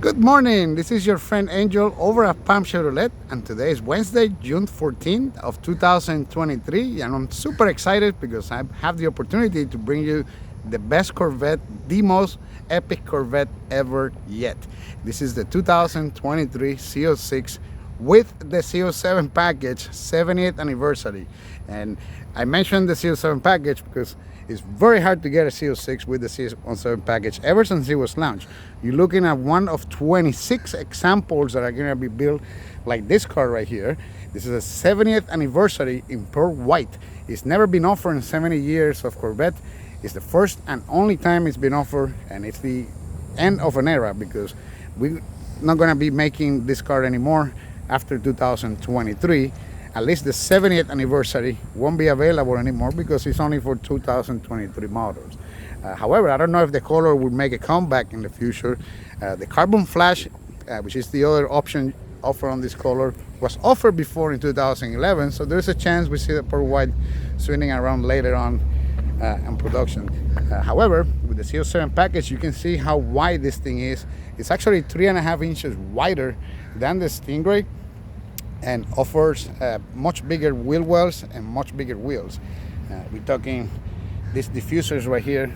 Good morning, this is your friend Angel over at Palm Chevrolet, and today is Wednesday, June 14th of 2023, and I'm super excited because I have the opportunity to bring you the best Corvette, the most epic Corvette ever yet. This is the 2023 Z06 with the Z07 package, 70th anniversary. And I mentioned the Z07 package because it's very hard to get a Z06 with the Z07 package ever since it was launched. You're looking at one of 26 examples that are going to be built like this car right here. This is a 70th anniversary in pearl white. It's never been offered in 70 years of Corvette. It's the first and only time it's been offered, and it's the end of an era because we're not going to be making this car anymore after 2023. At least the 70th anniversary won't be available anymore because it's only for 2023 models. However, I don't know if the color will make a comeback in the future. The carbon flash, which is the other option offered on this color, was offered before in 2011, so there's a chance we see the pearl white swinging around later on in production. However, with the Z07 package, you can see how wide this thing is. It's actually 3.5 inches wider than the Stingray, and offers much bigger wheel wells and much bigger wheels. We're talking these diffusers right here,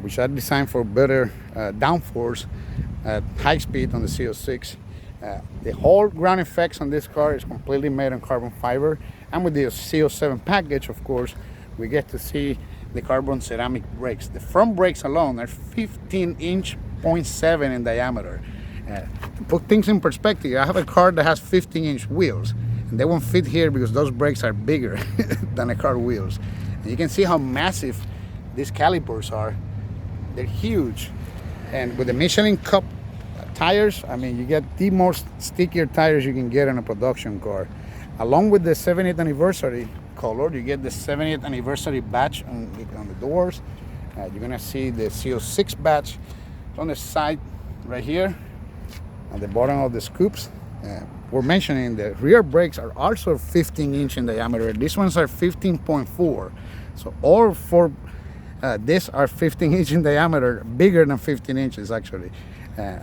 which are designed for better downforce at high speed on the Z06. The whole ground effects on this car is completely made on carbon fiber, and with the Z07 package, of course, we get to see the carbon ceramic brakes. The front brakes alone are 15-inch, 0.7 in diameter. To put things in perspective, I have a car that has 15-inch wheels, and they won't fit here because those brakes are bigger than the car wheels. And you can see how massive these calipers are. They're huge. And with the Michelin Cup tires, I mean, you get the most stickier tires you can get on a production car. Along with the 70th anniversary color, you get the 70th anniversary badge on the doors. You're gonna see the Z06 badge on the side right here. At the bottom of the scoops, we're mentioning the rear brakes are also 15-inch in diameter. These ones are 15.4, so all four discs are 15-inch in diameter, bigger than 15 inches actually.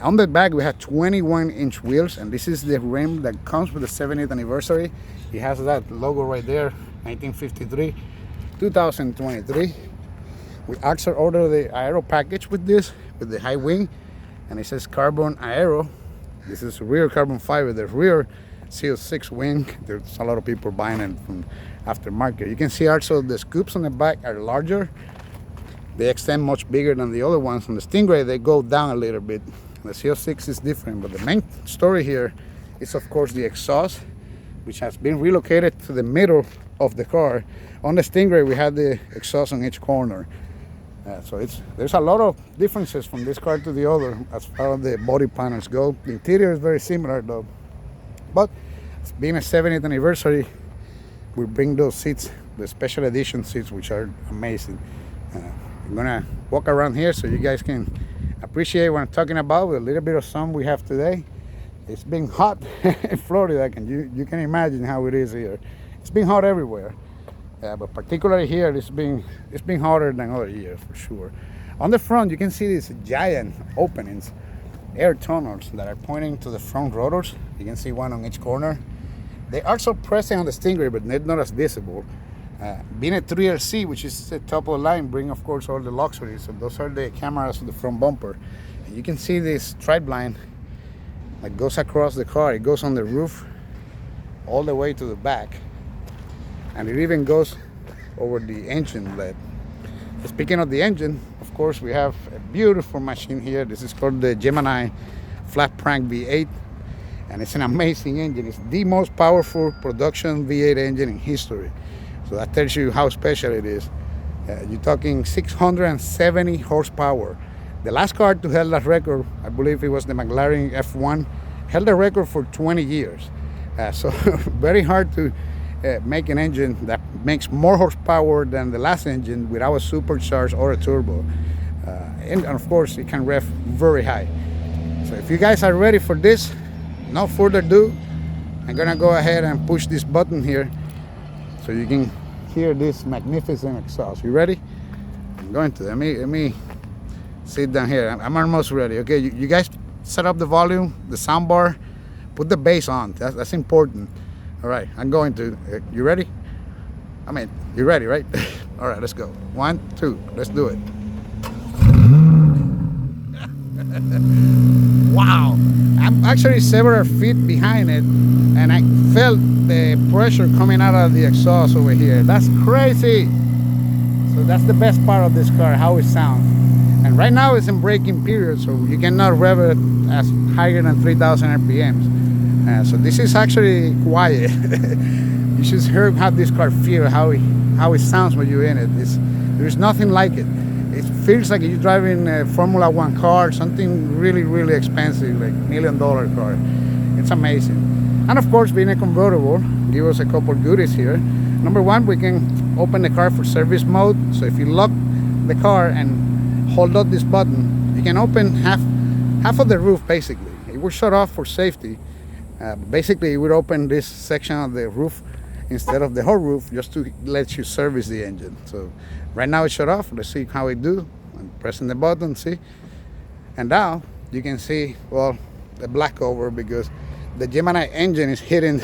On the back we have 21-inch wheels, and this is the rim that comes with the 70th anniversary. It has that logo right there, 1953, 2023. We also ordered the aero package with this, with the high wing, and it says carbon aero. This is rear carbon fiber, the rear Z06 wing. There's a lot of people buying it from aftermarket. You can see also the scoops on the back are larger. They extend much bigger than the other ones. On the Stingray, they go down a little bit. The Z06 is different, but the main story here is, of course, the exhaust, which has been relocated to the middle of the car. On the Stingray, we had the exhaust on each corner. So there's a lot of differences from this car to the other as far as the body panels go. The interior is very similar though. But being a 70th anniversary, we bring those seats, the special edition seats, which are amazing. I'm gonna walk around here so you guys can appreciate what I'm talking about with a little bit of sun we have today. It's been hot in Florida, you can imagine how it is here. It's been hot everywhere. But particularly here, it's been hotter than other years for sure. On the front, you can see these giant openings, air tunnels that are pointing to the front rotors. You can see one on each corner. They are so present on the Stingray, but they're not as visible. Being a 3LC, which is the top of the line, bring of course all the luxuries. So those are the cameras on the front bumper. And you can see this stripe line that goes across the car. It goes on the roof all the way to the back. And it even goes over the engine led. Speaking of the engine, of course, we have a beautiful machine here. This is called the Gemini Flat Crank V8, and it's an amazing engine. It's the most powerful production V8 engine in history. So that tells you how special it is. You're talking 670 horsepower. The last car to hold that record, I believe it was the McLaren F1, held the record for 20 years. So very hard to make an engine that makes more horsepower than the last engine without a supercharged or a turbo. And of course, it can rev very high. So if you guys are ready for this, no further ado, I'm gonna go ahead and push this button here so you can hear this magnificent exhaust. You ready? I'm going to. Let me sit down here. I'm almost ready. Okay, you guys set up the volume, the sound bar, put the bass on. That's important. All right, I'm going to. You ready? I mean, you ready, right? All right, let's go. 1, 2, let's do it. Wow, I'm actually several feet behind it, and I felt the pressure coming out of the exhaust over here. That's crazy. So that's the best part of this car, how it sounds. And right now it's in braking period, so you cannot rev it as higher than 3,000 RPMs. So this is actually quiet. You should hear how this car feels, how it sounds when you're in it. There's nothing like it. It feels like you're driving a Formula One car, something really, really expensive, like $1 million car. It's amazing. And of course, being a convertible, give us a couple goodies here. Number one, we can open the car for service mode. So if you lock the car and hold up this button, you can open half of the roof basically. It will shut off for safety. Basically, it would open this section of the roof instead of the whole roof, just to let you service the engine. So right now it's shut off. Let's see how it do. I'm pressing the button, see? And now you can see, well, the black cover, because the Gemini engine is hidden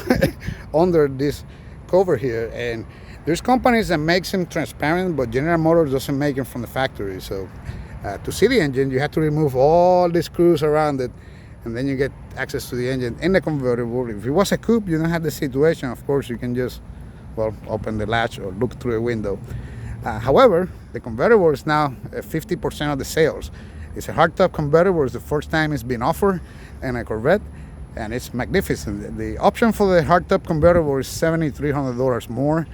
under this cover here. And there's companies that makes them transparent, but General Motors doesn't make them from the factory. So to see the engine, you have to remove all the screws around it, and then you get access to the engine in the convertible. If it was a coupe, you don't have the situation. Of course, you can just, well, open the latch or look through a window. However, the convertible is now 50% of the sales. It's a hardtop convertible. It's the first time it's been offered in a Corvette, and it's magnificent. The option for the hardtop convertible is $7,300 more,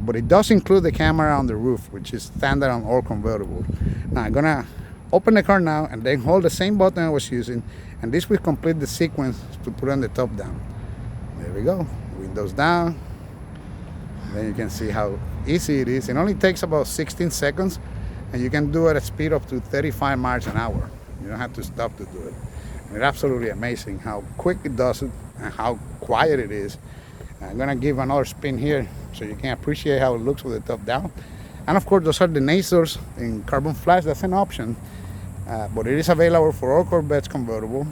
but it does include the camera on the roof, which is standard on all convertibles. Now I'm gonna open the car now and then hold the same button I was using, and this will complete the sequence to put on the top down. There we go, windows down. Then you can see how easy it is. It only takes about 16 seconds, and you can do it at speed up to 35 miles an hour. You don't have to stop to do it. And it's absolutely amazing how quick it does it and how quiet it is. I'm gonna give another spin here so you can appreciate how it looks with the top down. And of course, those are the nasals in carbon flash. That's an option, but it is available for all Corvettes convertible,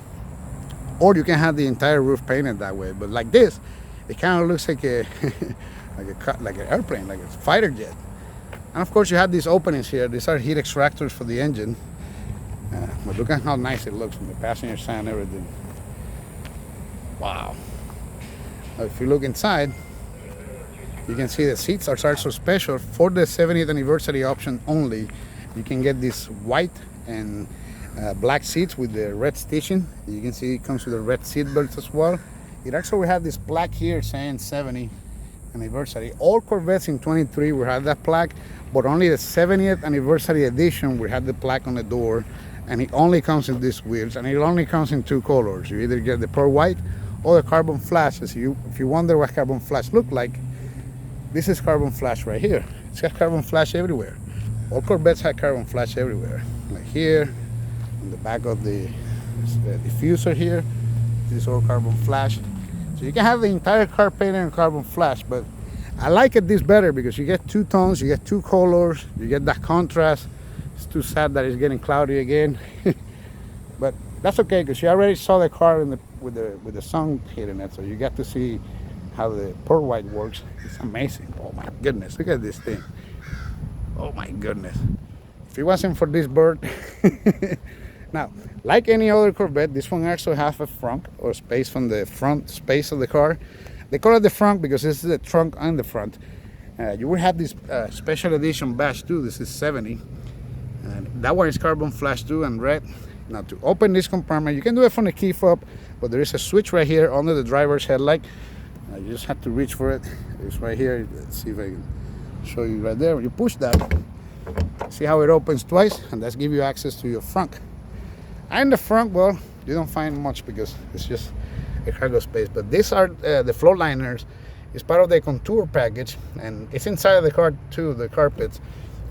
or you can have the entire roof painted that way. But like this, it kind of looks like a like an airplane, like a fighter jet. And of course, you have these openings here. These are heat extractors for the engine. But look at how nice it looks from the passenger side and everything. Wow. Now, if you look inside, you can see the seats are also special for the 70th anniversary option only. You can get these white and black seats with the red stitching. You can see it comes with a red seat belt as well. It actually have this plaque here saying 70 anniversary. All Corvettes in 23 will have that plaque, but only the 70th anniversary edition will have the plaque on the door, and it only comes in these wheels, and it only comes in 2 colors. You either get the pearl white or the carbon flash. If you wonder what carbon flash look like, this is carbon flash right here. It's got carbon flash everywhere. All Corvettes have carbon flash everywhere. Like here, on the back of the diffuser here, this is all carbon flash. So you can have the entire car painted in carbon flash, but I like this better because you get 2 tones, you get 2 colors, you get that contrast. It's too sad that it's getting cloudy again. But that's okay, because you already saw the car with the sun hitting it, so you get to see how the pearl white works. It's amazing. Oh my goodness, look at this thing. Oh my goodness. If it wasn't for this bird. Now, like any other Corvette, this one also has a front, or space from the front space of the car. They call it the front because this is the trunk on the front. You will have this special edition badge too. This is 70. And that one is carbon flash too and red. Now to open this compartment, you can do it from the key fob, but there is a switch right here under the driver's headlight. You just have to reach for it. It's right here. Let's see if I can show you right there. When you push that, see how it opens twice, and that's give you access to your front. And the front, well, you don't find much because it's just a cargo space. But these are the floor liners. It's part of the contour package, and it's inside of the car too, the carpets.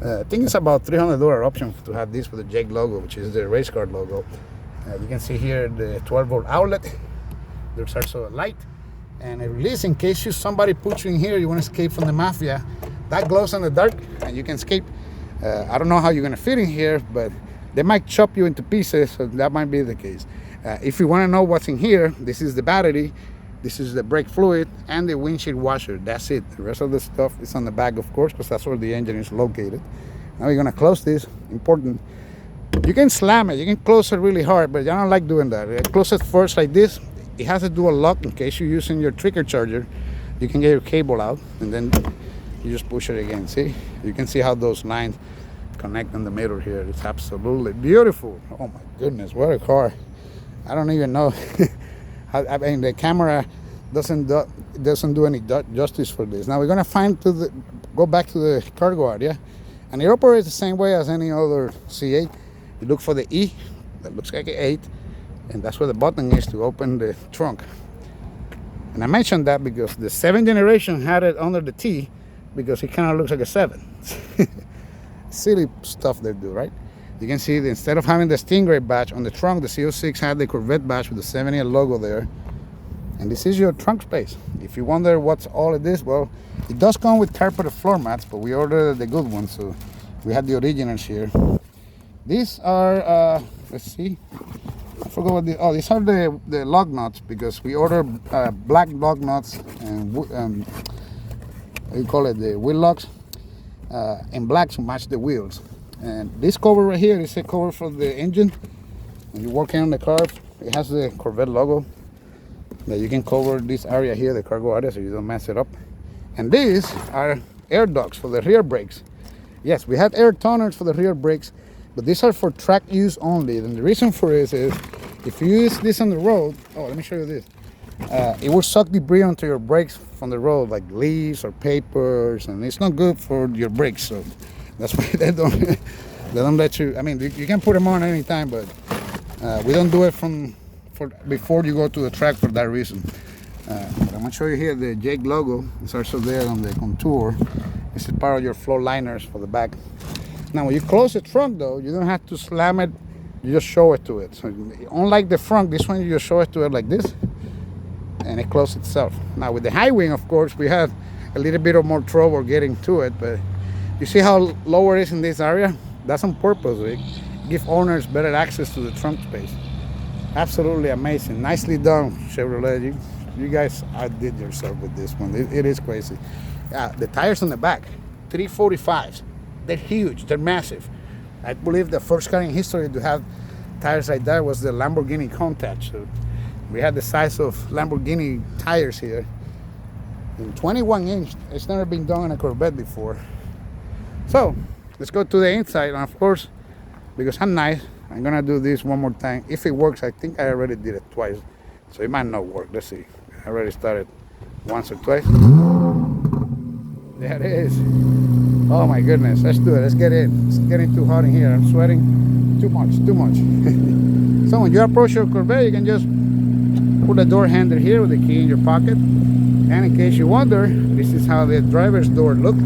I think it's about $300 option to have this with the Jake logo, which is the race car logo. You can see here the 12-volt outlet. There's also a light and a release in case somebody puts you in here, you want to escape from the mafia. That glows in the dark and you can escape. I don't know how you're going to fit in here, but they might chop you into pieces, so that might be the case. If you want to know what's in here, this is the battery, this is the brake fluid, and the windshield washer. That's it. The rest of the stuff is on the back, of course, because that's where the engine is located. Now we're gonna close this. Important. You can slam it, you can close it really hard, but I don't like doing that. Close it first like this. It has a dual lock in case you're using your trigger charger. You can get your cable out, and then you just push it again. See? You can see how those lines connect in the middle here. It's absolutely beautiful. Oh my goodness, what a car. I don't even know. I mean, the camera doesn't do any justice for this. Now we're gonna go back to the cargo area, and it operates the same way as any other C8. You look for the E, that looks like an 8, and that's where the button is to open the trunk. And I mentioned that because the 7th generation had it under the T because it kind of looks like a 7. Silly stuff they do, right? You can see that instead of having the Stingray badge on the trunk, the Z06 had the Corvette badge with the 7 logo there. And this is your trunk space. If you wonder what's all of this, well, it does come with carpeted floor mats, but we ordered the good ones, so we had the originals here. These are, let's see, I forgot what these are the lug nuts, because we ordered black lug nuts and what do you call it, the wheel lugs in black to match the wheels. And this cover right here is a cover for the engine. When you're working on the car, it has the Corvette logo that you can cover this area here, the cargo area, so you don't mess it up. And these are air ducts for the rear brakes. Yes, we have air toners for the rear brakes, but these are for track use only. And the reason for this is if you use this on the road, oh, let me show you this. It will suck debris onto your brakes from the road, like leaves or papers, and it's not good for your brakes. So that's why they don't let you. I mean, you can put them on anytime, but we don't do it before you go to the track for that reason. But I'm gonna show you here the Jake logo. It's also there on the contour. This is part of your floor liners for the back. Now, when you close the trunk, though, you don't have to slam it. You just show it to it. So unlike the front, this one you just show it to it like this, and it closes itself. Now with the high wing, of course, we had a little bit of more trouble getting to it, but you see how lower it is in this area? That's on purpose. It gives owners better access to the trunk space. Absolutely amazing. Nicely done, Chevrolet. You guys outdid yourself with this one. It is crazy. The tires on the back, 345s. They're huge. They're massive. I believe the first car in history to have tires like that was the Lamborghini Countach. So we had the size of Lamborghini tires here. In 21-inch. It's never been done in a Corvette before. So let's go to the inside. And of course, because I'm nice, I'm gonna do this one more time. If it works, I think I already did it twice, so it might not work. Let's see. I already started once or twice. There it is. Oh my goodness, let's do it. Let's get in. It's getting too hot in here. I'm sweating too much. So when you approach your Corvette, you can just put the door handle here with the key in your pocket. And in case you wonder, this is how the driver's door look.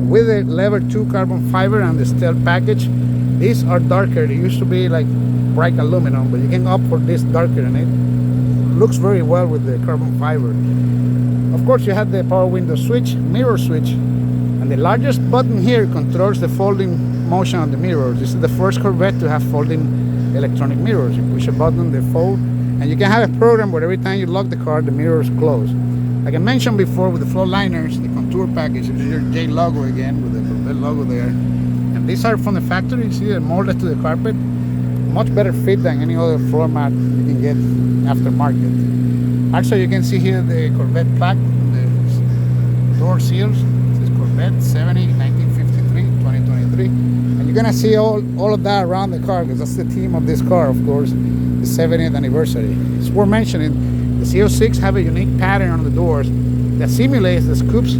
With the lever 2 carbon fiber and the stealth package. These are darker. They used to be like bright aluminum, but you can opt for this darker, and it looks very well with the carbon fiber. Of course, you have the power window switch, mirror switch, and the largest button here controls the folding motion on the mirrors. This is the first Corvette to have folding electronic mirrors. You push a button, they fold, and you can have a program where every time you lock the car, the mirrors close. Like I mentioned before, with the floor liners, the contour package, this is your J logo again with the Corvette logo there. These are from the factory. You see they're molded to the carpet. Much better fit than any other floor mat you can get aftermarket. Actually, you can see here the Corvette plaque, the door seals. This is Corvette 70, 1953, 2023. And you're gonna see all of that around the car because that's the theme of this car, of course, the 70th anniversary. It's worth mentioning, the Z06 have a unique pattern on the doors that simulates the scoops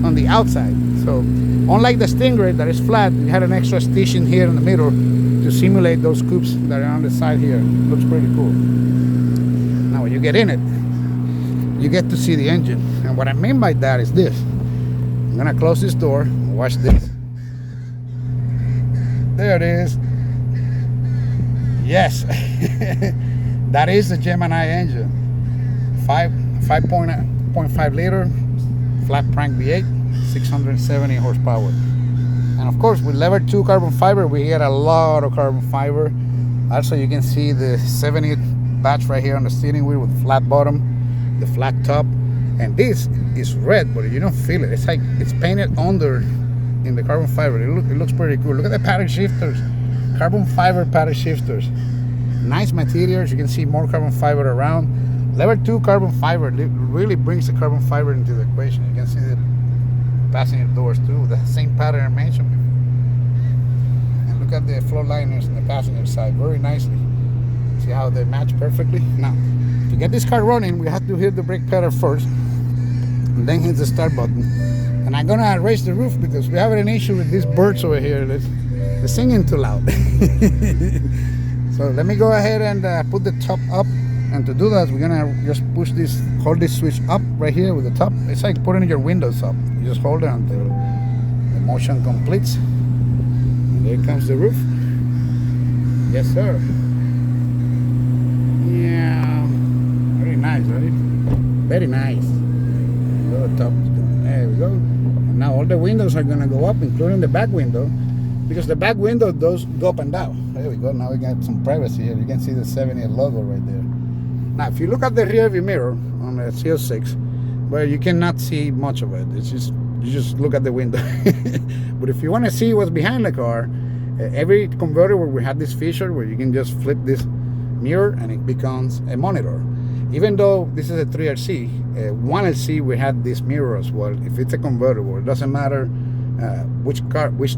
on the outside. So unlike the Stingray that is flat, we had an extra station here in the middle to simulate those scoops that are on the side here. Looks pretty cool. Now when you get in it, you get to see the engine. And what I mean by that is this. I'm gonna close this door, watch this. There it is. Yes, that is the Gemini engine. 5.5 liter, flat crank V8. 670 horsepower, and of course with lever 2 carbon fiber we get a lot of carbon fiber. Also you can see the 70th patch right here on the steering wheel with flat bottom, the flat top, and this is red, but you don't feel it. It's like it's painted under in the carbon fiber. It looks pretty cool. Look at the paddle shifters, carbon fiber paddle shifters. Nice materials. You can see more carbon fiber around. Level 2 carbon fiber really brings the carbon fiber into the equation. You can see the passenger doors too, the same pattern I mentioned before. And look at the floor liners on the passenger side, very nicely. See how they match perfectly? Now, to get this car running, we have to hit the brake pedal first, and then hit the start button. And I'm gonna raise the roof because we have an issue with these birds over here. They're singing too loud. So let me go ahead and put the top up. And to do that, we're gonna just push this, hold this switch up right here with the top. It's like putting your windows up. You just hold it until the motion completes. And there comes the roof. Yes, sir. Yeah, very nice, right? Very nice. The top. There we go. And now all the windows are gonna go up, including the back window, because the back window does go up and down. There we go. Now we got some privacy here. You can see the 78 logo right there. Now, if you look at the rear view mirror on the Z06, well, you cannot see much of it. It's just you just look at the window. But if you want to see what's behind the car, every convertible we have this feature where you can just flip this mirror and it becomes a monitor. Even though this is a 3LC, 1LC we had this mirror as well. If it's a convertible, it doesn't matter which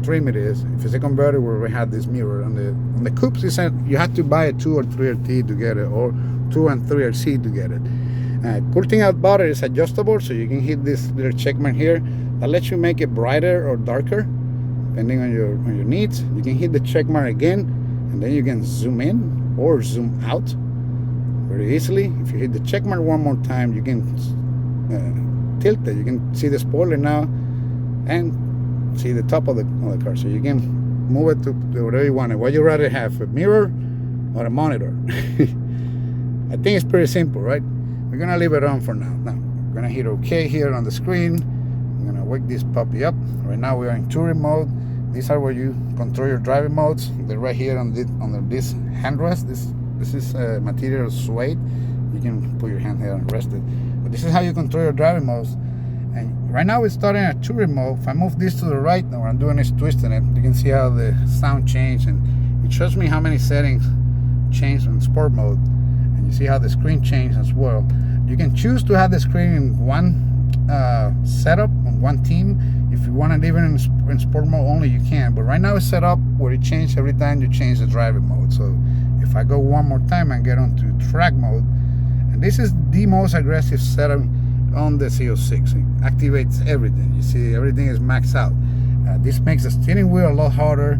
trim it is. If it's a convertible, we had this mirror. On the coupes, you have to buy a 2 or 3LT to get it, or 2 and 3LC to get it. Cool thing about it is adjustable, so you can hit this little check mark here that lets you make it brighter or darker depending on your needs. You can hit the check mark again, and then you can zoom in or zoom out very easily. If you hit the check mark one more time, you can tilt it. You can see the spoiler now and see the top of the car, so you can move it to whatever you want. What you rather have, a mirror or a monitor? I think it's pretty simple, right? We're gonna leave it on for now. Now, we're gonna hit OK here on the screen. I'm gonna wake this puppy up. Right now we are in touring mode. These are where you control your driving modes. They're right here under this handrest. This is material suede. You can put your hand here and rest it. But this is how you control your driving modes. And right now we're starting at touring mode. If I move this to the right, now what I'm doing is twisting it. You can see how the sound changed, and it shows me how many settings changed in sport mode. You see how the screen changed as well. You can choose to have the screen in one setup on one team. If you want to leave it in sport mode only, you can. But right now it's set up where it changes every time you change the driving mode. So if I go one more time and get onto track mode, and this is the most aggressive setup on the Z06. It activates everything. You see everything is maxed out. This makes the steering wheel a lot harder.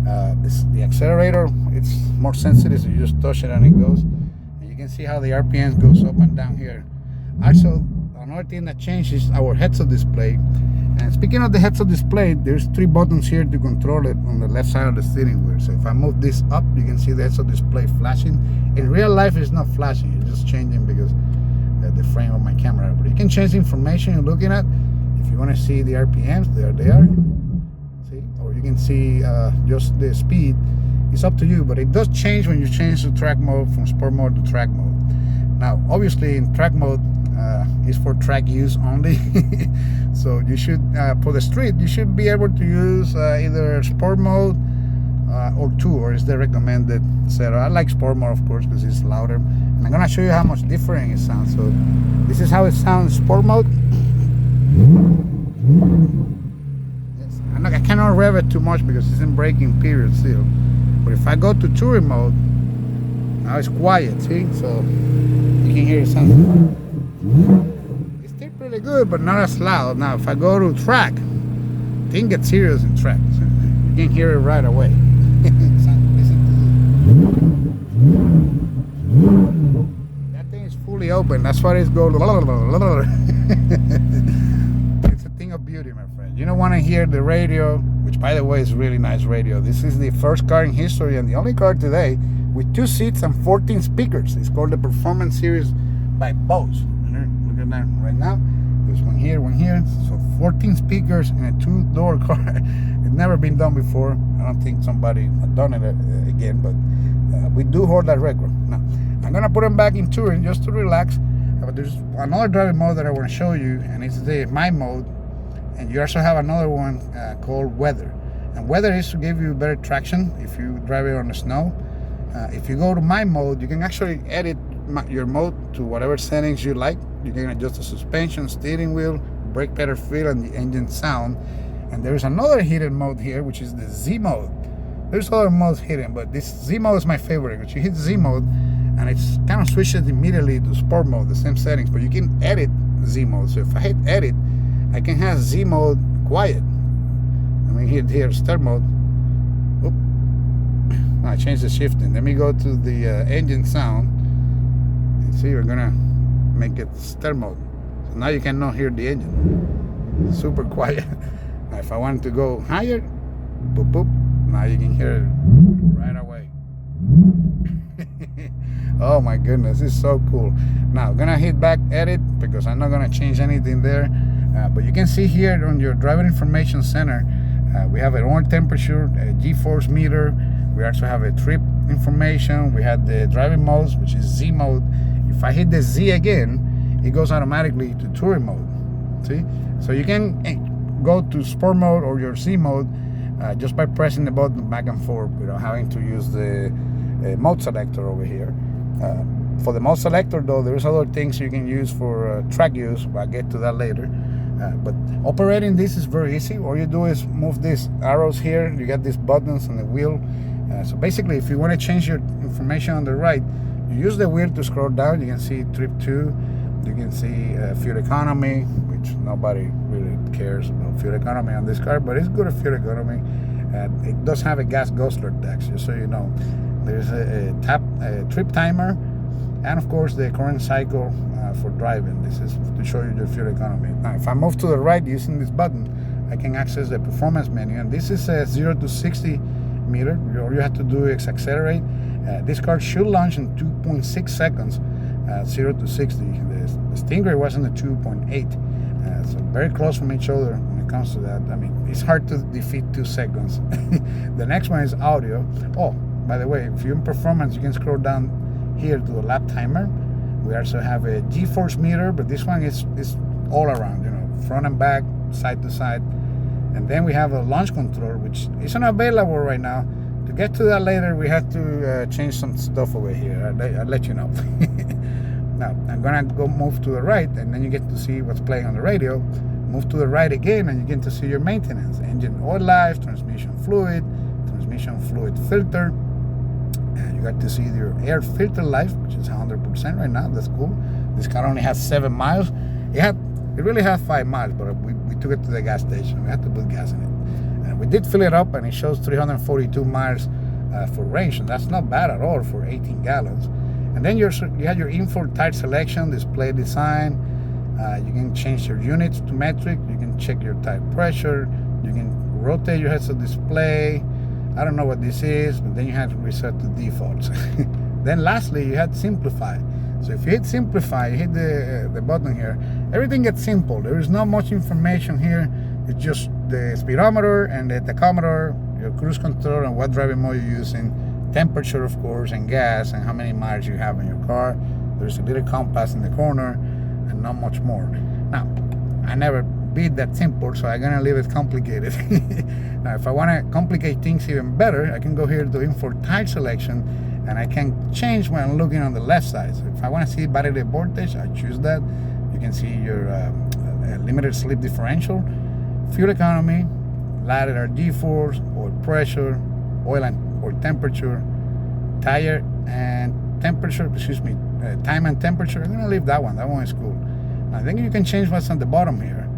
The accelerator, it's more sensitive, so you just touch it and it goes. You can see how the RPMs goes up and down here. Also, another thing that changed is our heads-up display. And speaking of the heads-up display, there's 3 buttons here to control it on the left side of the steering wheel. So if I move this up, you can see the heads-up display flashing. In real life, it's not flashing. It's just changing because the frame of my camera. But you can change the information you're looking at. If you want to see the RPMs, there they are. See, or you can see just the speed. It's up to you, but it does change when you change to track mode from sport mode to track mode. Now, obviously, in track mode is for track use only. So you should, for the street, you should be able to use either sport mode or 2, or is the recommended setup. I like sport mode, of course, because it's louder. And I'm gonna show you how much different it sounds. So this is how it sounds in sport mode. Yes. I cannot rev it too much because it's in braking period still. But if I go to touring mode, now it's quiet, see? So you can hear it sound. It's still pretty good, but not as loud. Now if I go to track, thing gets serious in track. So you can hear it right away. That thing is fully open. That's why it's going. It's a thing of beauty, my friend. You don't want to hear the radio, which by the way is really nice radio. This is the first car in history and the only car today with 2 seats and 14 speakers. It's called the Performance Series by Bose. Look at that right now. There's one here, so 14 speakers in a 2-door car. It's never been done before. I don't think somebody had done it again, but we do hold that record. Now I'm gonna put them back in touring just to relax. But there's another driving mode that I want to show you, and it's the My mode. And you also have another one called Weather. And Weather is to give you better traction if you drive it on the snow. If you go to My mode, you can actually edit your mode to whatever settings you like. You can adjust the suspension, steering wheel, brake pedal feel, and the engine sound. And there's another hidden mode here, which is the Z mode. There's other modes hidden, but this Z mode is my favorite, because you hit Z mode and it's kind of switches immediately to sport mode, the same settings, but you can edit Z mode. So if I hit edit, I can have Z mode quiet. I mean, hit here start mode. Oop. I changed the shifting. Let me go to the engine sound. And see, we're gonna make it start mode. So now you cannot hear the engine. Super quiet. Now if I want to go higher, boop boop. Now you can hear it right away. Oh my goodness, it's so cool. Now I'm gonna hit back edit because I'm not gonna change anything there. But you can see here on your driver information center, we have an oil temperature, a G-force meter. We also have a trip information. We have the driving modes, which is Z mode. If I hit the Z again, it goes automatically to touring mode. See? So you can go to sport mode or your Z mode just by pressing the button back and forth without having to use the mode selector over here. For the mode selector though, there's other things you can use for track use. I'll get to that later. But operating this is very easy. All you do is move these arrows here. You got these buttons on the wheel. So basically, if you want to change your information on the right, you use the wheel to scroll down. You can see trip 2. You can see fuel economy, which nobody really cares about fuel economy on this car, but it's good at fuel economy. It does have a gas guzzler tax, just so you know. There's a trip timer, and of course the current cycle for driving. This is to show you your fuel economy. Now, if I move to the right using this button, I can access the performance menu, and this is a 0 to 60 meter. All you have to do is accelerate. This car should launch in 2.6 seconds, 0 to 60. The Stingray was in the 2.8, so very close from each other when it comes to that. I mean, it's hard to defeat 2 seconds. The next one is audio. Oh, by the way, if you're in performance, you can scroll down here to the lap timer. We also have a G-force meter, but this one is all around, you know, front and back, side to side. And then we have a launch control, which isn't available right now. To get to that later, we have to change some stuff over here. I'll let you know. Now, I'm gonna go move to the right, and then you get to see what's playing on the radio. Move to the right again, and you get to see your maintenance. Engine oil life, transmission fluid filter. And you got to see your air filter life, which is 100% right now. That's cool. This car only has 7 miles. It really has 5 miles, but we took it to the gas station. We had to put gas in it. And we did fill it up, and it shows 342 miles for range. And that's not bad at all for 18 gallons. And then you have your info tire selection, display design. You can change your units to metric. You can check your tire pressure. You can rotate your heads-up display. I don't know what this is, but then you have to reset to defaults. Then lastly, you had simplify. So if you hit simplify, you hit the button here, everything gets simple. There is not much information here. It's just the speedometer and the tachometer, your cruise control, and what driving mode you're using, temperature, of course, and gas, and how many miles you have in your car. There's a little compass in the corner, and not much more. Now, I never beat that simple, so I'm gonna leave it complicated. Now, if I want to complicate things even better, I can go here to info tire selection, and I can change when I'm looking on the left side. So if I want to see battery voltage, I choose that. You can see your limited slip differential, fuel economy, ladder G-force, oil pressure, oil temperature, tire and temperature, time and temperature. I'm gonna leave that one. That one is cool. Now, then you can change what's on the bottom here.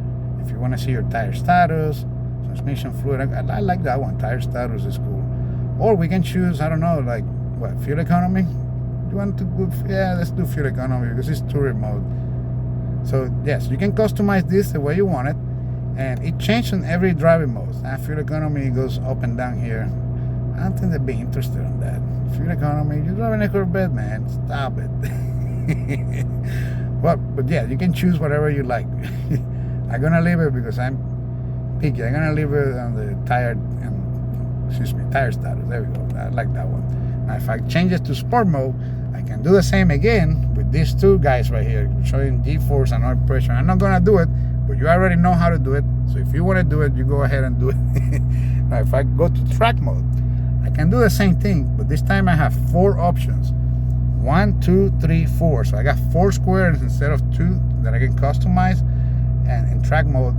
If you want to see your tire status, transmission fluid, I like that one. Tire status is cool. Or we can choose, I don't know, like what, fuel economy? You want to do, yeah, let's do fuel economy because it's touring mode. So yes, you can customize this the way you want it, and it changes in every driving mode. Fuel economy goes up and down here. I don't think they'd be interested in that. Fuel economy, you're driving a Corvette, man. Stop it. But yeah, you can choose whatever you like. I'm gonna leave it because I'm picky. I'm gonna leave it on the tire status. There we go. I like that one. Now, if I change it to sport mode, I can do the same again with these two guys right here, showing G-force and oil pressure. I'm not gonna do it, but you already know how to do it. So if you want to do it, you go ahead and do it. Now, if I go to track mode, I can do the same thing, but this time I have 4 options. 1, 2, 3, 4. So I got 4 squares instead of 2 that I can customize and in track mode.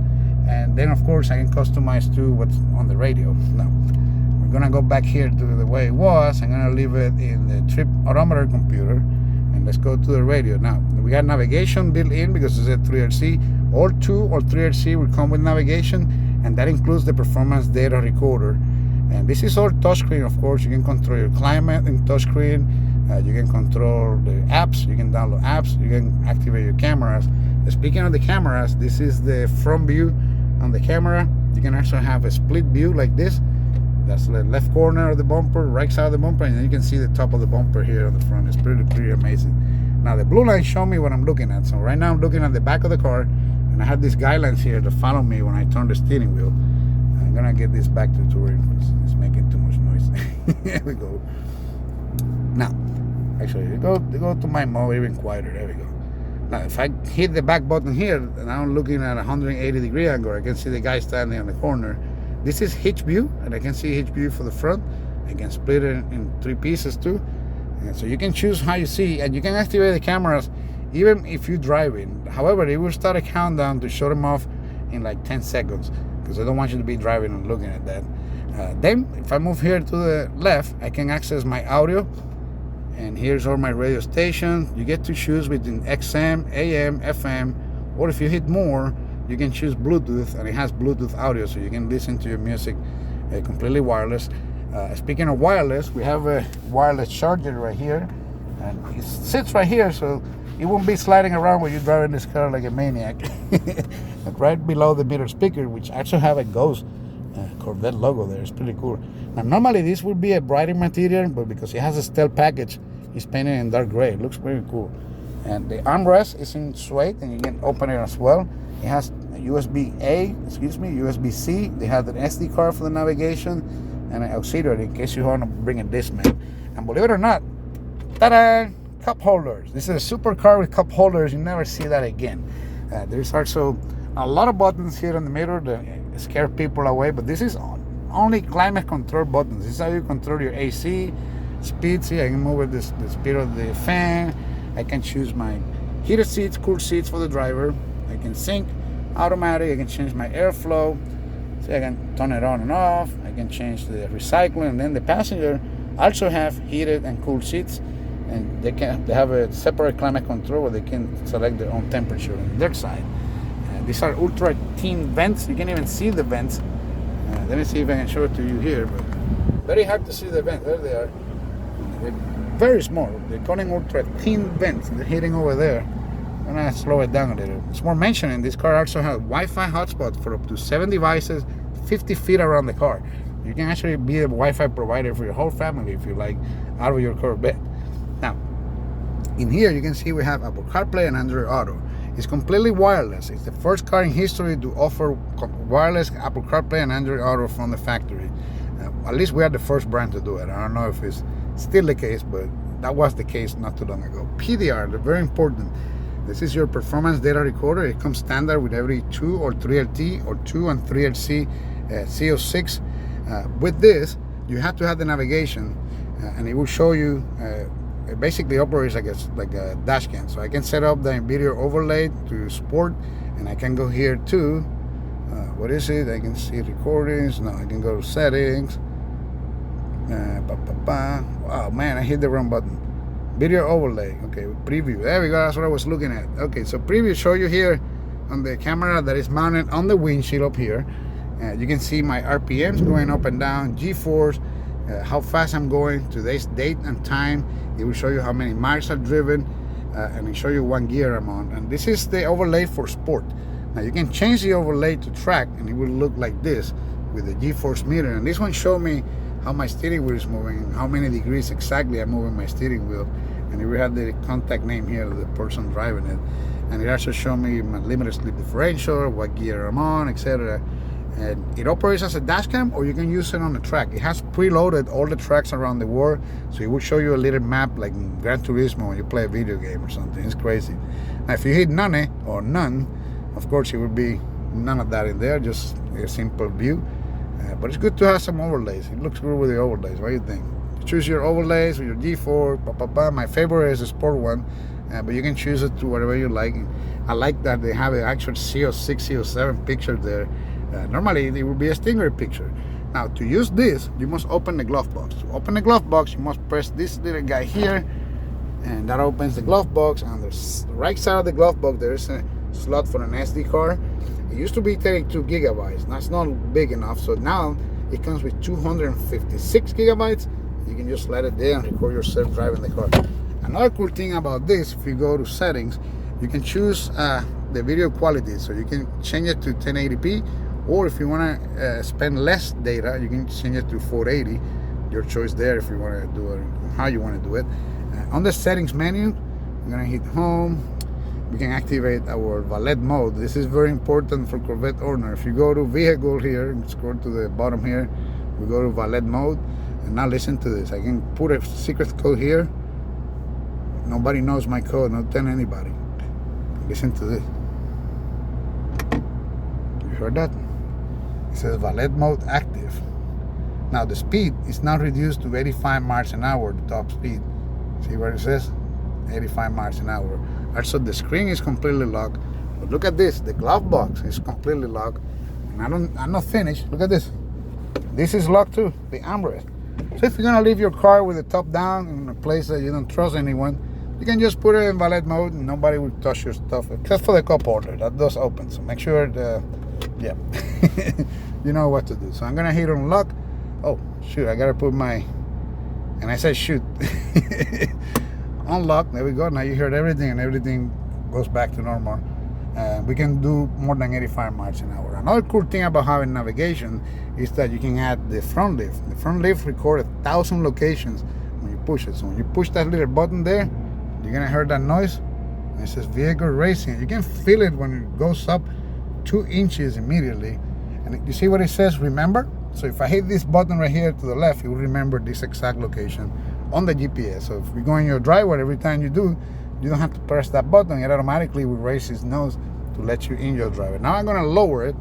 And then of course I can customize to what's on the radio. Now we're gonna go back here to the way it was. I'm gonna leave it in the trip odometer computer, and let's go to the radio. Now we got navigation built in because it's a 3RC. All 2 or 3RC will come with navigation, and that includes the performance data recorder. And this is all touchscreen. Of course, you can control your climate in touchscreen. You can control the apps. You can download apps. You can activate your cameras. Speaking of the cameras, this is the front view on the camera. You can also have a split view like this. That's the left corner of the bumper, right side of the bumper, and then you can see the top of the bumper here on the front. It's pretty amazing. Now the blue line show me what I'm looking at. So right now I'm looking at the back of the car, and I have these guidelines here to follow me when I turn the steering wheel. I'm gonna get this back to touring because it's making too much noise. Here we go. Now, actually, you go to my mode even quieter. There we go. Now, if I hit the back button here, and I'm looking at a 180-degree angle, I can see the guy standing on the corner. This is hitch view, and I can see hitch view for the front. I can split it in 3 pieces too. And so you can choose how you see, and you can activate the cameras even if you're driving. However, it will start a countdown to shut them off in like 10 seconds because I don't want you to be driving and looking at that. Then, if I move here to the left, I can access my audio. And here's all my radio stations. You get to choose between XM, AM, FM, or if you hit more, you can choose Bluetooth, and it has Bluetooth audio, so you can listen to your music completely wireless. Speaking of wireless, we have a wireless charger right here, and it sits right here, so it won't be sliding around when you're driving this car like a maniac. Right below the middle speaker, which actually have a Ghost Corvette logo there. It's pretty cool. Now normally this would be a brighter material, but because it has a stealth package, it's painted in dark gray. It looks pretty cool. And the armrest is in suede, and you can open it as well. It has USB-A, USB-C. They have an SD card for the navigation and an auxiliary in case you want to bring a Discman. And believe it or not, ta-da! Cup holders. This is a supercar with cup holders. You never see that again. There's also a lot of buttons here in the middle that scare people away, but this is only climate control buttons. This is how you control your AC, speed. See, I can move the speed of the fan. I can choose my heated seats, cool seats for the driver. I can sync, automatic. I can change my airflow. See, I can turn it on and off. I can change the recycling, and then the passenger also have heated and cool seats. And they have a separate climate control where they can select their own temperature on their side. These are ultra thin vents. You can even see the vents. Let me see if I can show it to you here. But very hard to see the vents. There they are. They're very small. They're calling ultra thin vents. They're hitting over there. I'm gonna slow it down a little. It's more mentioning this car also has Wi-Fi hotspot for up to 7 devices, 50 feet around the car. You can actually be a Wi-Fi provider for your whole family if you like, out of your Corvette. Now, in here you can see we have Apple CarPlay and Android Auto. It's completely wireless. It's the first car in history to offer wireless Apple CarPlay and Android Auto from the factory. At least we are the first brand to do it. I don't know if it's still the case, but that was the case not too long ago. PDR, very important. This is your performance data recorder. It comes standard with every 2 or 3LT or 2 and 3LC Z06. With this, you have to have the navigation, and it will show you. It basically operates like a dash cam. So I can set up the video overlay to sport, and I can go here to what is it? I can see recordings. No, I can go to settings. Wow, man, I hit the wrong button. Video overlay. Okay, preview. There we go. That's what I was looking at. Okay, so preview show you here on the camera that is mounted on the windshield up here. You can see my RPMs going up and down, G-force, how fast I'm going, today's date and time. It will show you how many miles I've driven, and it show you what gear I'm on. And this is the overlay for sport. Now you can change the overlay to track, and it will look like this with the G-force meter. And this one show me how my steering wheel is moving, how many degrees exactly I'm moving my steering wheel. And it will have the contact name here of the person driving it. And it also show me my limited slip differential, what gear I'm on, etc. And it operates as a dash cam, or you can use it on the track. It has preloaded all the tracks around the world, so it will show you a little map like in Gran Turismo when you play a video game or something. It's crazy. Now if you hit none or none, of course it will be none of that in there, just a simple view. But it's good to have some overlays. It looks good with the overlays. What do you think? Choose your overlays with your G4. My favorite is the sport one, but you can choose it to whatever you like. I like that they have an actual Z06, Z07 picture there. Normally it would be a Stingray picture. Now to use this, you must open the glove box. To open the glove box, you must press this little guy here, and that opens the glove box. On the right side of the glove box, there is a slot for an SD card. It used to be 32 gigabytes. That's not big enough, so now it comes with 256 gigabytes. You can just let it there and record yourself driving the car. Another cool thing about this, if you go to settings, you can choose the video quality, so you can change it to 1080p, or if you want to spend less data, you can change it to 480. Your choice there if you want to do it, how you want to do it. On the settings menu, I'm going to hit home. We can activate our valet mode. This is very important for Corvette owner. If you go to vehicle here and scroll to the bottom here, we go to valet mode. And now listen to this. I can put a secret code here. Nobody knows my code, not tell anybody. Listen to this. You heard that? It says valet mode active. Now the speed is now reduced to 85 miles an hour, the top speed. See what it says? 85 miles an hour. Also the screen is completely locked. But look at this, the glove box is completely locked. And I'm not finished. Look at this. This is locked too, the armrest. So if you're gonna leave your car with the top down in a place that you don't trust anyone, you can just put it in valet mode and nobody will touch your stuff, except for the cup holder that does open. So make sure yeah, you know what to do. So I'm gonna hit unlock. Oh shoot, I gotta put my, and I said shoot. Unlock, there we go. Now you heard everything and everything goes back to normal. We can do more than 85 miles an hour. Another cool thing about having navigation is that you can add the front lift. The front lift records 1,000 locations when you push it. So when you push that little button there, you're gonna hear that noise. It says vehicle racing. You can feel it when it goes up 2 inches immediately. And you see what it says, remember? So if I hit this button right here to the left, it will remember this exact location on the GPS. So if you go in your driveway, every time you do, you don't have to press that button. It automatically will raise its nose to let you in your driveway. Now I'm gonna lower it,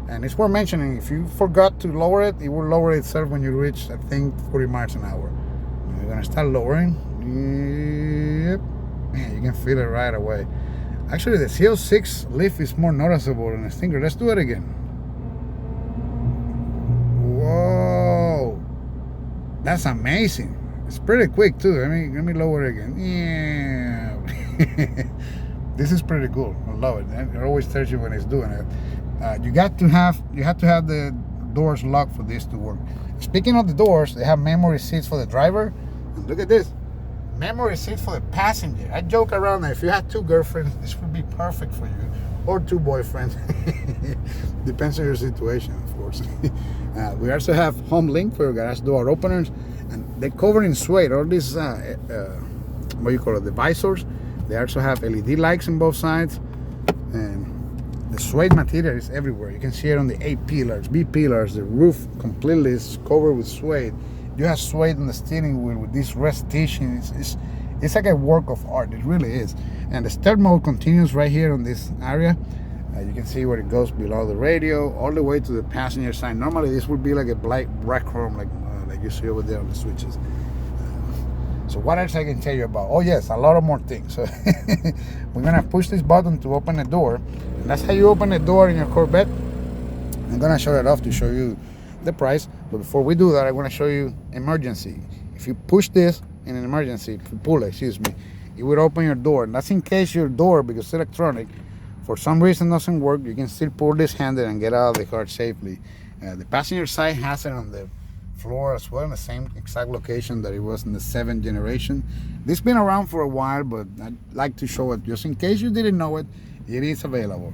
and it's worth mentioning, if you forgot to lower it, it will lower itself when you reach, I think, 40 miles an hour. Now you're gonna start lowering. Yep. Man, you can feel it right away. Actually, the Z06 lift is more noticeable than the Stinger. Let's do it again. Whoa, that's amazing. It's pretty quick too. Let me lower it again. Yeah. This is pretty cool. I love it. It always tells you when it's doing it. You have to have the doors locked for this to work. Speaking of the doors, they have memory seats for the driver. And look at this. Memory seats for the passenger. I joke around that if you have 2 girlfriends, this would be perfect for you. Or 2 boyfriends. Depends on your situation, of course. We also have home link for your garage door openers. And they're covered in suede. All these, what you call it, the visors. They also have LED lights on both sides. And the suede material is everywhere. You can see it on the A pillars, B pillars. The roof completely is covered with suede. You have suede on the steering wheel with this restoration. It's like a work of art. It really is. And the stealth mode continues right here on this area. You can see where it goes below the radio, all the way to the passenger side. Normally, this would be like a black chrome, like you see over there on the switches. So what else I can tell you about? Oh yes, a lot of more things. So we're gonna push this button to open the door, and that's how you open the door in your Corvette. I'm gonna show that off to show you the price. But before we do that, I want to show you emergency. If you push this in an emergency, if you pull it, excuse me, it will open your door. And that's in case your door, because it's electronic, for some reason doesn't work. You can still pull this handle and get out of the car safely. The passenger side has it on the floor as well, in the same exact location that it was in the 7th generation. This has been around for a while, but I'd like to show it just in case you didn't know it. It is available.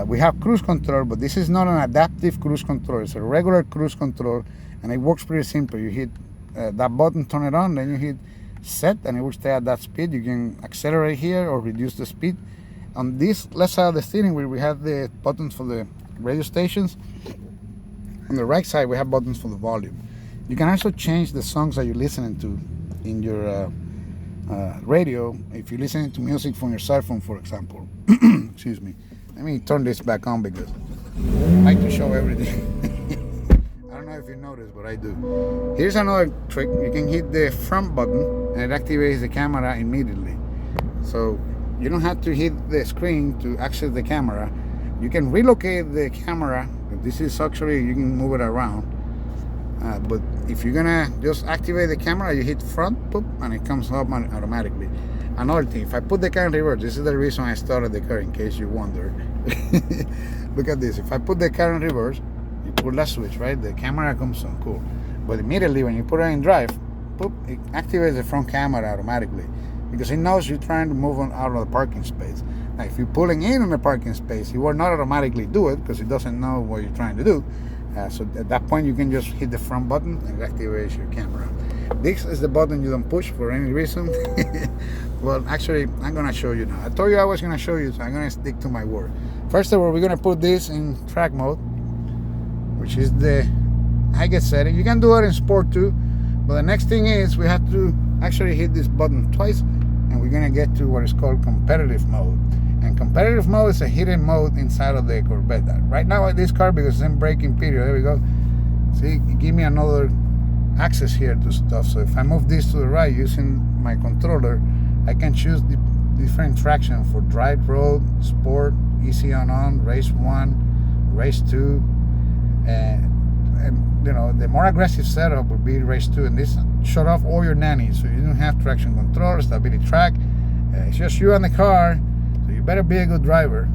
We have cruise control, but this is not an adaptive cruise control. It's a regular cruise control, and it works pretty simple. You hit that button, turn it on, then you hit set, and it will stay at that speed. You can accelerate here or reduce the speed. On this left side of the steering wheel, we have the buttons for the radio stations. On the right side, we have buttons for the volume. You can also change the songs that you're listening to in your radio. If you're listening to music from your cell phone, for example. Excuse me. Let me turn this back on because I like to show everything. I don't know if you noticed, but I do. Here's another trick. You can hit the front button and it activates the camera immediately. So you don't have to hit the screen to access the camera. You can relocate the camera. This is actually, you can move it around. But if you're gonna just activate the camera, you hit front, boop, and it comes up automatically. Another thing, if I put the car in reverse, this is the reason I started the car, in case you wonder. Look at this. If I put the car in reverse, you pull that switch, right? The camera comes on, cool. But immediately when you put it in drive, boop, it activates the front camera automatically because it knows you're trying to move on out of the parking space. Now, if you're pulling in the parking space, it will not automatically do it because it doesn't know what you're trying to do. So at that point, you can just hit the front button and it activates your camera. This is the button you don't push for any reason. Well, actually, I'm gonna show you now. I told you I was gonna show you, so I'm gonna stick to my word. First of all, we're gonna put this in track mode, which is the highest setting. You can do it in sport too, but the next thing is we have to actually hit this button twice, and we're gonna get to what is called competitive mode. And competitive mode is a hidden mode inside of the Corvette. Right now, this car, because it's in braking period, there we go. See, give me another access here to stuff. So if I move this to the right using my controller, I can choose the different traction for drive, road, sport, easy on, race 1, race 2, and you know, the more aggressive setup would be race 2, and this shut off all your nannies, so you don't have traction control, stability track. It's just you and the car, so you better be a good driver.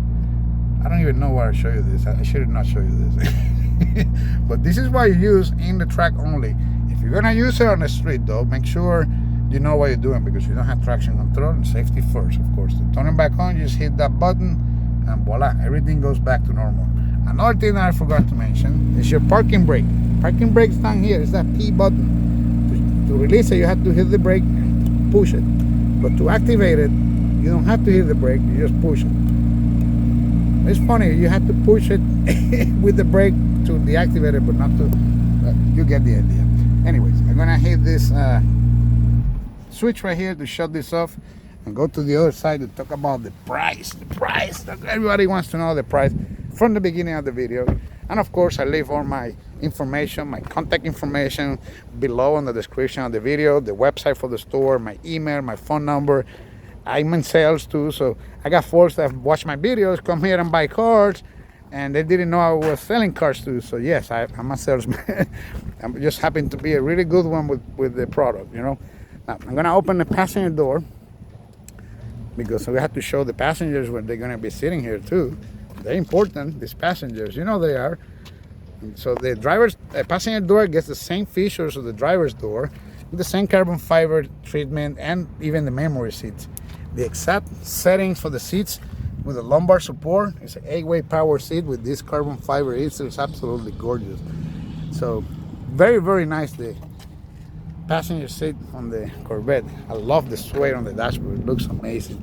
I don't even know why I show you this. I should not show you this. But this is what you use in the track only. If you're gonna use it on the street though, make sure you know what you're doing, because you don't have traction control, and safety first, of course. To turn it back on, you just hit that button and voila, everything goes back to normal. Another thing that I forgot to mention is your parking brake. Parking brake's down here. It's that P button. To release it, you have to hit the brake, push it. But to activate it, you don't have to hit the brake, you just push it. It's funny, you have to push it with the brake to deactivate it, but not to, you get the idea. Anyways, I'm gonna hit this switch right here to shut this off and go to the other side to talk about the price. The price, everybody wants to know the price from the beginning of the video. And of course, I leave all my information, my contact information below in the description of the video, the website for the store, my email, my phone number. I'm in sales too, so I got folks that watch my videos, come here and buy cars, and they didn't know I was selling cars too. So yes, I'm a salesman. I'm just happen to be a really good one with the product, you know. Now, I'm gonna open the passenger door because we have to show the passengers where they're gonna be sitting here too. They're important, these passengers, you know they are. And so the passenger door gets the same features of the driver's door, with the same carbon fiber treatment and even the memory seats. The exact settings for the seats with the lumbar support. It's an 8-way power seat with this carbon fiber. It's absolutely gorgeous. So very, very nice, the passenger seat on the Corvette. I love the suede on the dashboard. It looks amazing.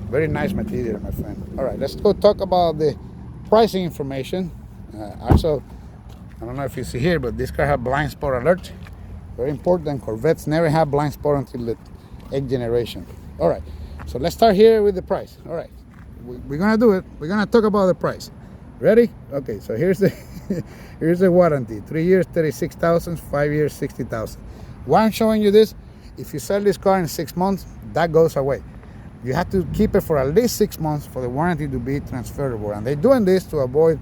Very nice material, my friend. All right, let's go talk about the pricing information. Also, I don't know if you see here, but this car has blind spot alert. Very important. Corvettes never have blind spot until the 8th generation. All right, so let's start here with the price. All right, we're gonna do it. We're gonna talk about the price. Ready? Okay, so here's the here's the warranty. 3 years, 36,000. 5 years, 60,000. Why I'm showing you this? If you sell this car in 6 months, that goes away. You have to keep it for at least 6 months for the warranty to be transferable. And they're doing this to avoid,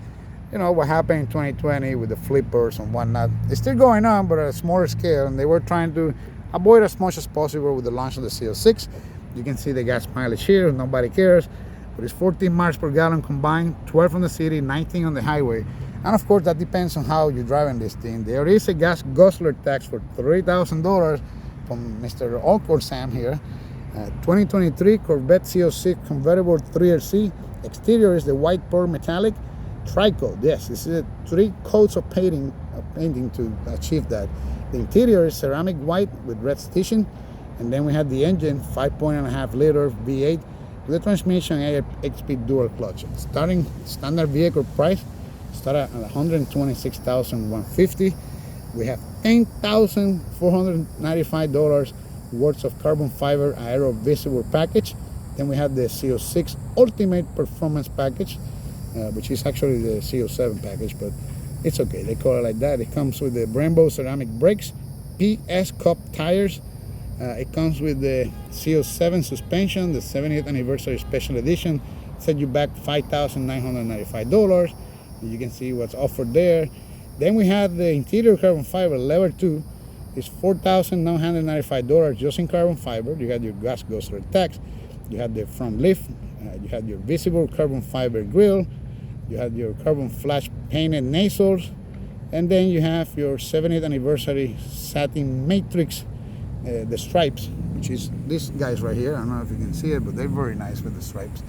you know, what happened in 2020 with the flippers and whatnot. It's still going on, but at a smaller scale. And they were trying to avoid as much as possible with the launch of the Z06. You can see the gas mileage here, nobody cares. But it's 14 miles per gallon combined, 12 on the city, 19 on the highway. And of course, that depends on how you're driving this thing. There is a gas guzzler tax for $3,000 from Mr. Awkward Sam here. 2023 Corvette Z06 Convertible 3RC. Exterior is the white pearl metallic tri-coat. Yes, this is 3 coats of painting to achieve that. The interior is ceramic white with red stitching, and then we have the engine 5.5 liter V8 with the transmission 8-speed dual clutch. Starting standard vehicle price Start at 126,150. We have $10,495 worth of carbon fiber aero visible package. Then we have the Z06 Ultimate Performance Package, which is actually the Z07 package, but it's okay. They call it like that. It comes with the Brembo ceramic brakes, PS Cup tires. It comes with the Z07 suspension, the 70th anniversary special edition. Set you back $5,995. You can see what's offered there. Then we have the interior carbon fiber level 2. It's $4,995 just in carbon fiber. You got your gas guzzler tax. You have the front lift. You have your visible carbon fiber grille. You have your carbon flash painted nasals. And then you have your 70th anniversary satin matrix, the stripes, which is these guys right here. I don't know if you can see it, but they're very nice with the stripes.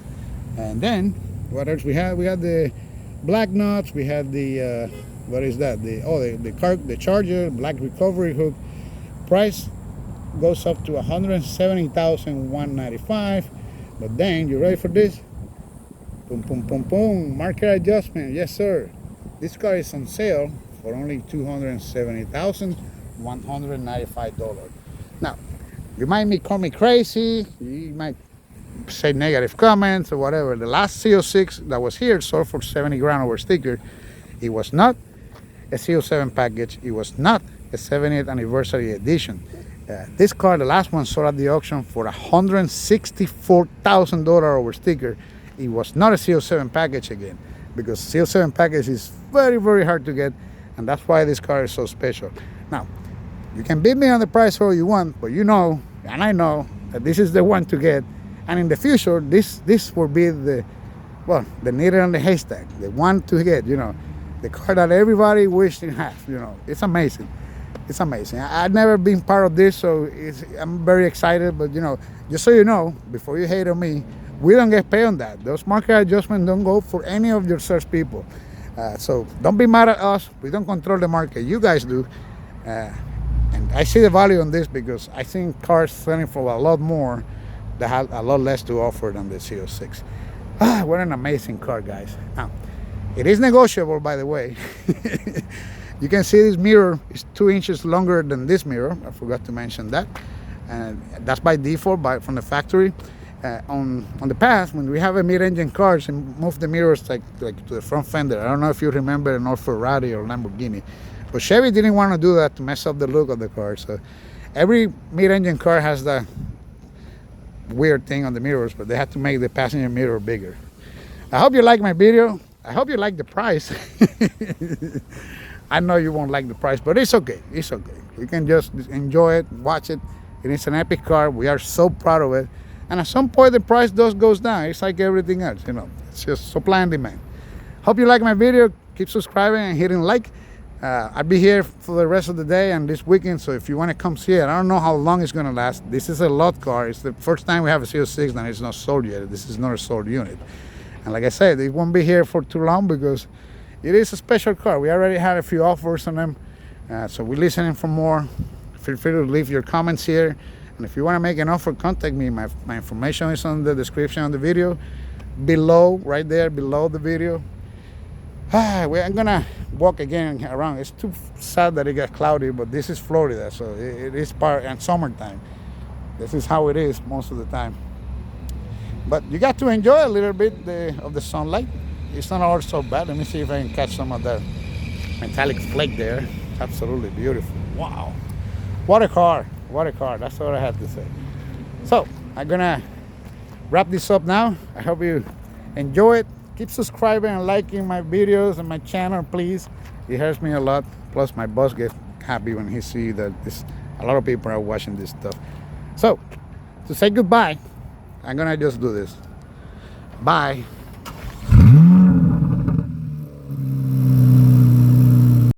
And then what else we have? We have the black nuts. We have the what is that? The charger, black recovery hook. Price goes up to $170,195. But then you ready for this? Boom, boom, boom, boom. Market adjustment, yes sir. This car is on sale for only $270,195. Now, you might call me crazy. You might say negative comments or whatever. The last Z06 that was here sold for 70 grand over sticker. It was not a Z07 package. It was not a 70th anniversary edition. This car, the last one, sold at the auction for $164,000 over sticker. It was not a Z07 package again, because Z07 package is very, very hard to get, and that's why this car is so special. Now, you can beat me on the price all you want, but you know, and I know, that this is the one to get. And in the future, this will be the needle on the haystack, the one to get, you know, the car that everybody wished to have, you know. It's amazing. It's amazing. I've never been part of this, so I'm very excited. But, you know, just so you know, before you hate on me, we don't get paid on that. Those market adjustments don't go for any of your search people. So don't be mad at us. We don't control the market. You guys do. And I see the value on this because I think cars selling for a lot more that have a lot less to offer than the Z06. What an amazing car, guys. Now, it is negotiable, by the way. You can see this mirror is 2 inches longer than this mirror. I forgot to mention that. And that's by default, from the factory. On the past, when we have a mid-engine cars and move the mirrors like to the front fender. I don't know if you remember an old Ferrari or Lamborghini, but Chevy didn't want to do that to mess up the look of the car. So every mid-engine car has that weird thing on the mirrors, but they had to make the passenger mirror bigger. I hope you like my video. I hope you like the price. I know you won't like the price, but it's okay. It's okay. You can just enjoy it, watch it. It is an epic car. We are so proud of it. And at some point, the price goes down. It's like everything else, you know. It's just supply and demand. Hope you like my video. Keep subscribing and hitting like. I'll be here for the rest of the day and this weekend. So if you want to come see it, I don't know how long it's going to last. This is a lot car. It's the first time we have a Z06 and it's not sold yet. This is not a sold unit. And like I said, it won't be here for too long because it is a special car. We already had a few offers on them. So we're listening for more. Feel free to leave your comments here. And if you want to make an offer, contact me. My information is on the description of the video. Below, right there, below the video. I'm going to walk again around. It's too sad that it got cloudy, but this is Florida, so it is part and summertime. This is how it is most of the time. But you got to enjoy a little bit of the sunlight. It's not all so bad. Let me see if I can catch some of that metallic flake there. Absolutely beautiful. Wow. What a car. What a car. That's all I have to say. So I'm going to wrap this up now. I hope you enjoy it. Keep subscribing and liking my videos and my channel, please. It helps me a lot. Plus, my boss gets happy when he sees that a lot of people are watching this stuff. So, to say goodbye, I'm going to just do this. Bye.